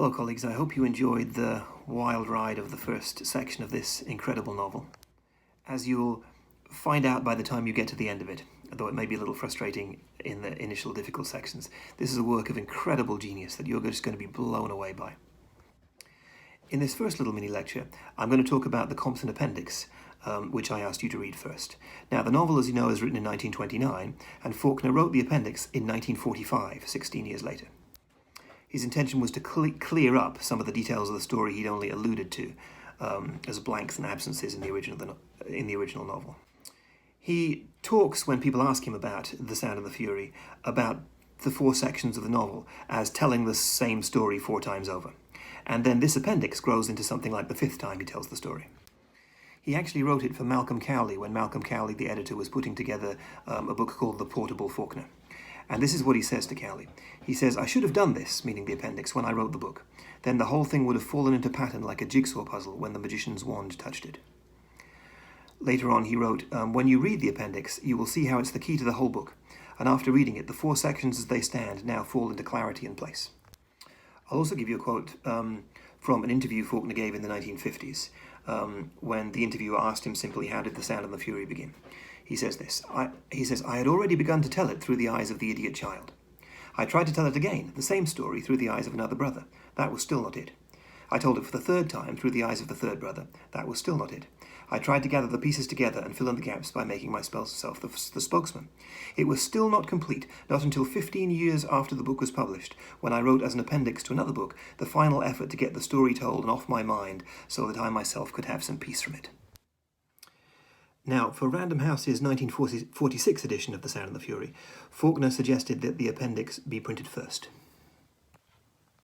Hello colleagues, I hope you enjoyed the wild ride of the first section of this incredible novel. As you'll find out by the time you get to the end of it, though it may be a little frustrating in the initial difficult sections, this is a work of incredible genius that you're just going to be blown away by. In this first little mini lecture, I'm going to talk about the Compson Appendix, which I asked you to read first. Now, the novel, as you know, is written in 1929, and Faulkner wrote the appendix in 1945, 16 years later. His intention was to clear up some of the details of the story he'd only alluded to as blanks and absences in the original novel. He talks, when people ask him about The Sound and the Fury, about the four sections of the novel as telling the same story 4 times over. And then this appendix grows into something like the 5th time he tells the story. He actually wrote it for Malcolm Cowley when Malcolm Cowley, the editor, was putting together a book called The Portable Faulkner. And this is what he says to Cowley. He says, "I should have done this," meaning the appendix, "when I wrote the book. Then the whole thing would have fallen into pattern like a jigsaw puzzle when the magician's wand touched it." Later on he wrote, "When you read the appendix, you will see how it's the key to the whole book. And after reading it, the 4 sections as they stand now fall into clarity and place." I'll also give you a quote from an interview Faulkner gave in the 1950s, when the interviewer asked him simply, how did The Sound and the Fury begin? He says this, I had already begun to tell it through the eyes of the idiot child. I tried to tell it again, the same story, through the eyes of another brother. That was still not it. I told it for the 3rd time through the eyes of the 3rd brother. That was still not it. I tried to gather the pieces together and fill in the gaps by making myself the spokesman. It was still not complete, not until 15 years after the book was published, when I wrote as an appendix to another book the final effort to get the story told and off my mind so that I myself could have some peace from it. Now, for Random House's 1946 edition of The Sound and the Fury, Faulkner suggested that the appendix be printed first.